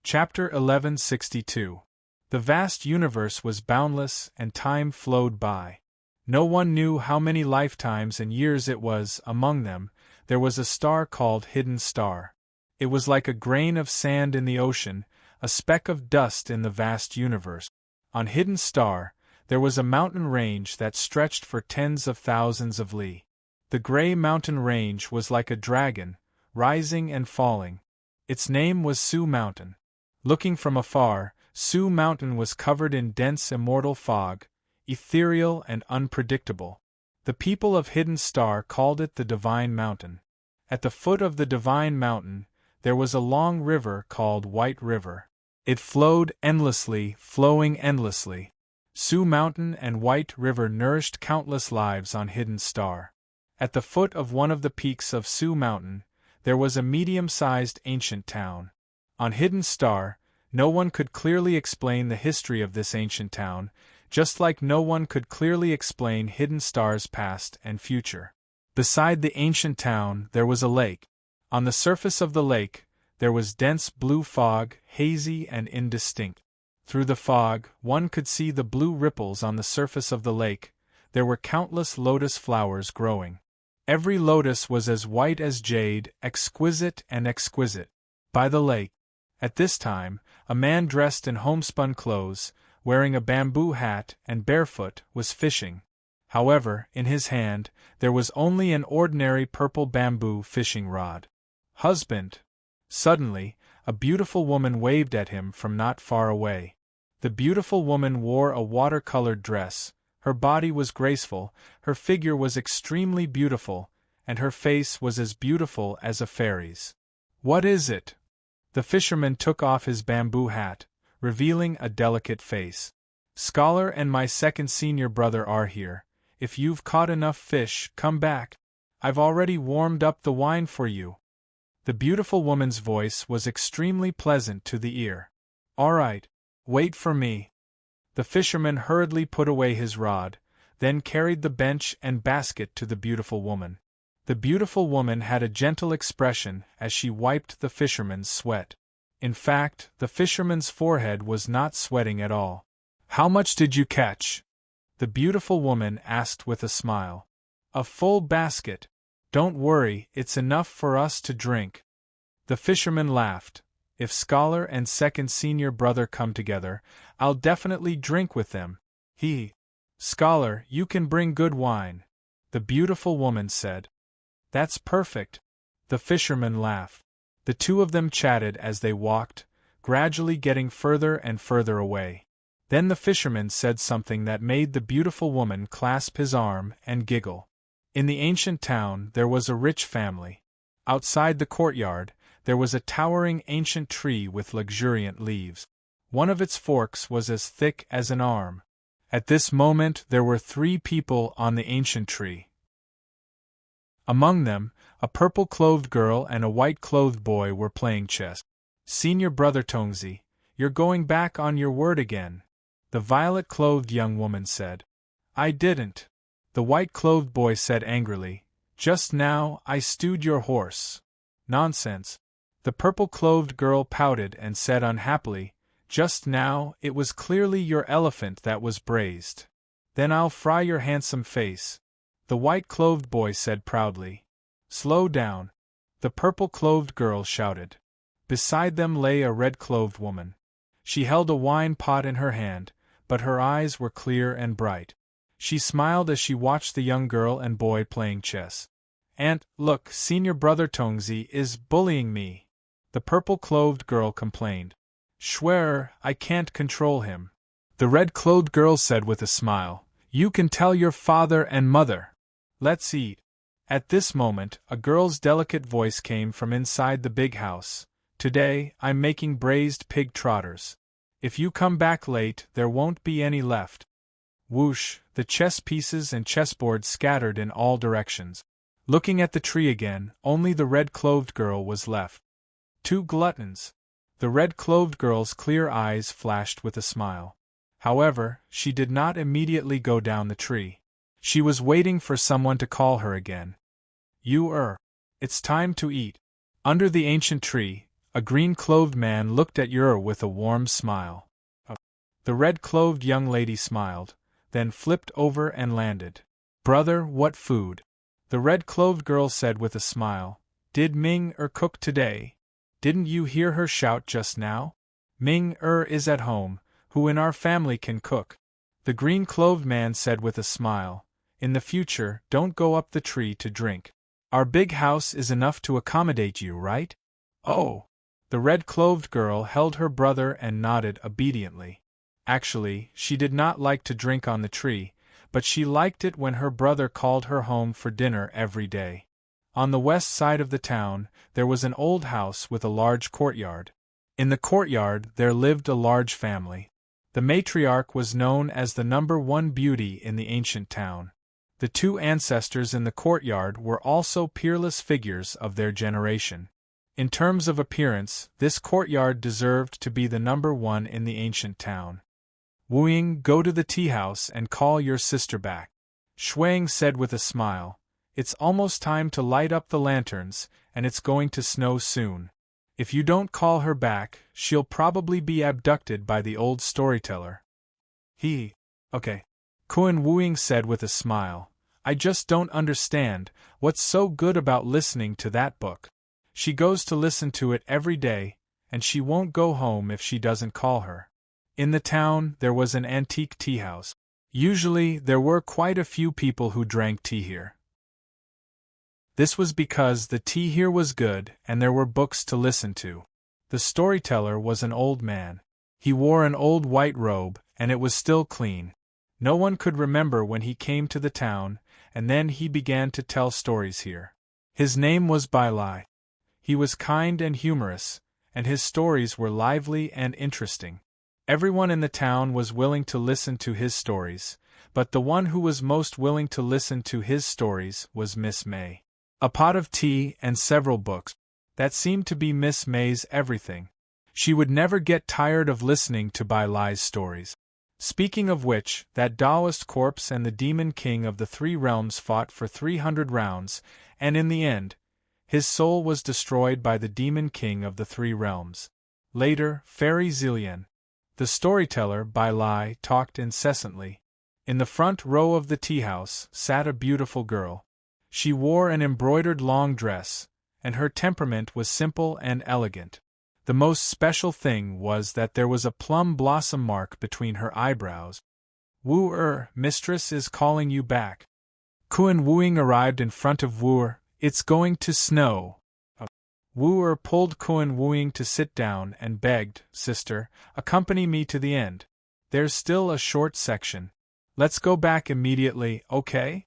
Chapter 1162. The vast universe was boundless, and time flowed by. No one knew how many lifetimes and years it was. Among them, there was a star called Hidden Star. It was like a grain of sand in the ocean, a speck of dust in the vast universe. On Hidden Star, there was a mountain range that stretched for tens of thousands of li. The gray mountain range was like a dragon, rising and falling. Its name was Su Mountain. Looking from afar, Su Mountain was covered in dense immortal fog, ethereal and unpredictable. The people of Hidden Star called it the Divine Mountain. At the foot of the Divine Mountain, there was a long river called White River. It flowed endlessly, flowing endlessly. Sioux Mountain and White River nourished countless lives on Hidden Star. At the foot of one of the peaks of Sioux Mountain, there was a medium-sized ancient town. On Hidden Star, no one could clearly explain the history of this ancient town, just like no one could clearly explain Hidden Star's past and future. Beside the ancient town, there was a lake. On the surface of the lake, there was dense blue fog, hazy and indistinct. Through the fog, one could see the blue ripples on the surface of the lake. There were countless lotus flowers growing. Every lotus was as white as jade, exquisite and exquisite. By the lake, at this time, a man dressed in homespun clothes, wearing a bamboo hat and barefoot, was fishing. However, in his hand, there was only an ordinary purple bamboo fishing rod. "Husband!" Suddenly, a beautiful woman waved at him from not far away. The beautiful woman wore a watercolored dress. Her body was graceful, her figure was extremely beautiful, and her face was as beautiful as a fairy's. "What is it?" The fisherman took off his bamboo hat, revealing a delicate face. "Scholar and my second senior brother are here. If you've caught enough fish, come back. I've already warmed up the wine for you." The beautiful woman's voice was extremely pleasant to the ear. "All right, wait for me." The fisherman hurriedly put away his rod, then carried the bench and basket to the beautiful woman. The beautiful woman had a gentle expression as she wiped the fisherman's sweat. In fact, the fisherman's forehead was not sweating at all. "How much did you catch?" the beautiful woman asked with a smile. "A full basket. Don't worry, it's enough for us to drink." The fisherman laughed. "If Scholar and second senior brother come together, I'll definitely drink with them." "Scholar, you can bring good wine," the beautiful woman said. "That's perfect." The fisherman laughed. The two of them chatted as they walked, gradually getting further and further away. Then the fisherman said something that made the beautiful woman clasp his arm and giggle. In the ancient town there was a rich family. Outside the courtyard, there was a towering ancient tree with luxuriant leaves. One of its forks was as thick as an arm. At this moment there were 3 people on the ancient tree. Among them, a purple-clothed girl and a white-clothed boy were playing chess. "Senior brother Tongzi, you're going back on your word again," the violet-clothed young woman said. "I didn't," the white-clothed boy said angrily. "Just now, I stewed your horse." "Nonsense." The purple-clothed girl pouted and said unhappily, "Just now, it was clearly your elephant that was braised." "Then I'll fry your handsome face," the white-clothed boy said proudly. "Slow down," the purple-clothed girl shouted. Beside them lay a red-clothed woman. She held a wine pot in her hand, but her eyes were clear and bright. She smiled as she watched the young girl and boy playing chess. "Aunt, look, senior brother Tongzi is bullying me," the purple-clothed girl complained. "Schwer, I can't control him," the red-clothed girl said with a smile. "You can tell your father and mother. Let's eat." At this moment, a girl's delicate voice came from inside the big house. "Today, I'm making braised pig trotters. If you come back late, there won't be any left." Whoosh, the chess pieces and chessboard scattered in all directions. Looking at the tree again, only the red-clothed girl was left. "Two gluttons." The red-clothed girl's clear eyes flashed with a smile. However, she did not immediately go down the tree. She was waiting for someone to call her again. It's time to eat." Under the ancient tree, a green-clothed man looked at Ur with a warm smile. The red-clothed young lady smiled, then flipped over and landed. "Brother, what food?" the red-clothed girl said with a smile. "Did Ming-er cook today? Didn't you hear her shout just now? Ming-er is at home, who in our family can cook," the green-clothed man said with a smile. "In the future, don't go up the tree to drink. Our big house is enough to accommodate you, right?" "Oh!" The red-clothed girl held her brother and nodded obediently. Actually, she did not like to drink on the tree, but she liked it when her brother called her home for dinner every day. On the west side of the town, there was an old house with a large courtyard. In the courtyard there lived a large family. The matriarch was known as the #1 beauty in the ancient town. The two ancestors in the courtyard were also peerless figures of their generation. In terms of appearance, this courtyard deserved to be the #1 in the ancient town. Wu Ying, go to the tea house and call your sister back. Shuang said with a smile. It's almost time to light up the lanterns, and it's going to snow soon. If you don't call her back, she'll probably be abducted by the old storyteller. Okay. Kun Wu Ying said with a smile. I just don't understand, what's so good about listening to that book? She goes to listen to it every day, and she won't go home if she doesn't call her. In the town, there was an antique tea house. Usually, there were quite a few people who drank tea here. This was because the tea here was good and there were books to listen to. The storyteller was an old man. He wore an old white robe, and it was still clean. No one could remember when he came to the town, and then he began to tell stories here. His name was Bai Lai. He was kind and humorous, and his stories were lively and interesting. Everyone in the town was willing to listen to his stories, but the one who was most willing to listen to his stories was Miss May. A pot of tea and several books. That seemed to be Miss May's everything. She would never get tired of listening to Bai Lai's stories. Speaking of which, that Taoist corpse and the Demon King of the Three Realms fought for 300 rounds, and in the end, his soul was destroyed by the Demon King of the Three Realms. Later, Fairy Zillian, the storyteller Bai Lai, talked incessantly. In the front row of the tea house sat a beautiful girl. She wore an embroidered long dress, and her temperament was simple and elegant. The most special thing was that there was a plum blossom mark between her eyebrows. Wu mistress is calling you back. Kun Wu Ying arrived in front of Wu. It's going to snow. Wu pulled Kun Wu Ying to sit down and begged, Sister, accompany me to the end. There's still a short section. Let's go back immediately, okay?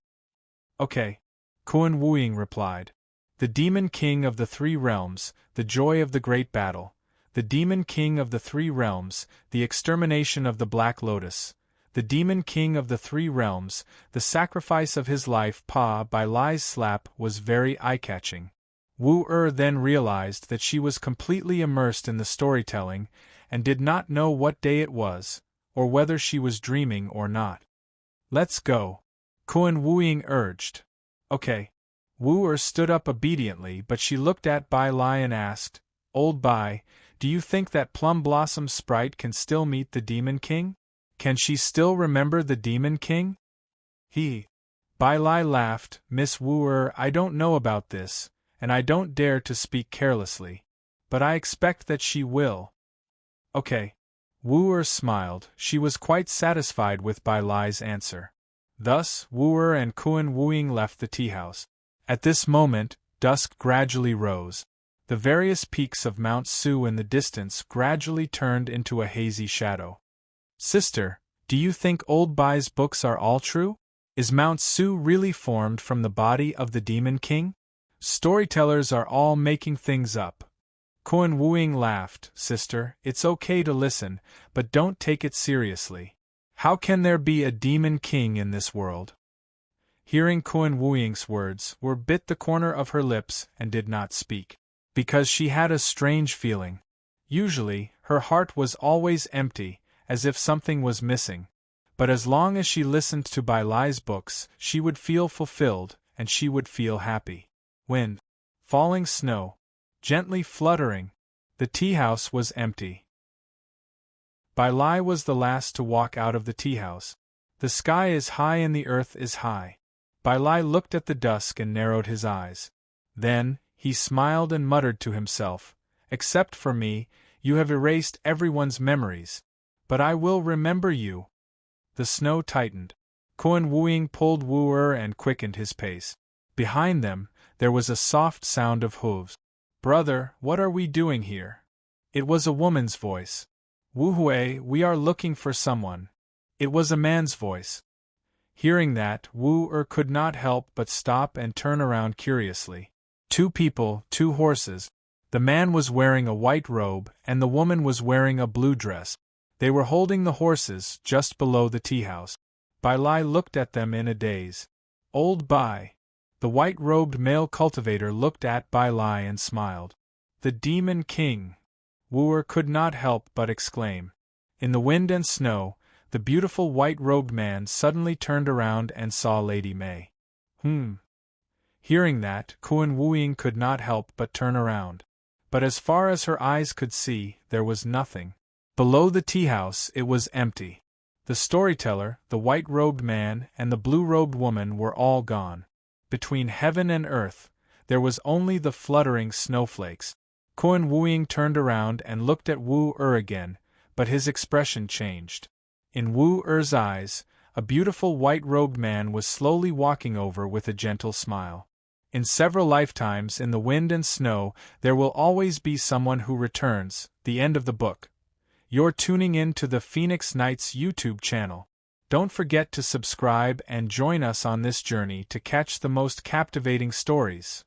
Okay. Kun Wu Ying replied. The Demon King of the Three Realms, the joy of the great battle. The Demon King of the Three Realms, the extermination of the Black Lotus. The Demon King of the Three Realms, the sacrifice of his life. Bai Lai's slap was very eye-catching. Wu then realized that she was completely immersed in the storytelling, and did not know what day it was, or whether she was dreaming or not. Let's go. Kun Wu Ying urged. Okay. Wu stood up obediently, but she looked at Bai Lai and asked, Old Bai, do you think that Plum Blossom sprite can still meet the Demon King? Can she still remember the Demon King? Bai Lai laughed. Miss Wu I don't know about this, and I don't dare to speak carelessly. But I expect that she will. Okay. Wu smiled. She was quite satisfied with Bai Lai's answer. Thus, Wu and Kun Wu Ying left the tea house. At this moment, dusk gradually rose. The various peaks of Mount Su in the distance gradually turned into a hazy shadow. Sister, do you think old Bai's books are all true? Is Mount Su really formed from the body of the Demon King? Storytellers are all making things up. Kun Wu Ying laughed. Sister, it's okay to listen, but don't take it seriously. How can there be a Demon King in this world? Hearing Kun Wu Ying's words, Wu bit the corner of her lips and did not speak. Because she had a strange feeling. Usually, her heart was always empty, as if something was missing. But as long as she listened to Bai Lai's books, she would feel fulfilled, and she would feel happy. Wind. Falling snow. Gently fluttering. The tea house was empty. Bai Lai was the last to walk out of the tea house. The sky is high and the earth is high. Bai Lai looked at the dusk and narrowed his eyes. Then, he smiled and muttered to himself, Except for me, you have erased everyone's memories. But I will remember you. The snow tightened. Kun Wu Ying pulled Wu and quickened his pace. Behind them, there was a soft sound of hooves. Brother, what are we doing here? It was a woman's voice. Wu Hui, we are looking for someone. It was a man's voice. Hearing that, Wu could not help but stop and turn around curiously. 2 people, 2 horses. The man was wearing a white robe and the woman was wearing a blue dress. They were holding the horses just below the tea house. Bai Lai looked at them in a daze. Old Bai. The white-robed male cultivator looked at Bai Lai and smiled. The Demon King. Wu could not help but exclaim. In the wind and snow, the beautiful white-robed man suddenly turned around and saw Lady Mei. Hearing that, Kun Wuying could not help but turn around. But as far as her eyes could see, there was nothing. Below the tea-house it was empty. The storyteller, the white-robed man, and the blue-robed woman were all gone. Between heaven and earth, there was only the fluttering snowflakes. Kun Wuying turned around and looked at Wu again, but his expression changed. In Wu eyes, a beautiful white-robed man was slowly walking over with a gentle smile. In several lifetimes in the wind and snow, there will always be someone who returns. The end of the book. You're tuning in to the Phoenix Nights YouTube channel. Don't forget to subscribe and join us on this journey to catch the most captivating stories.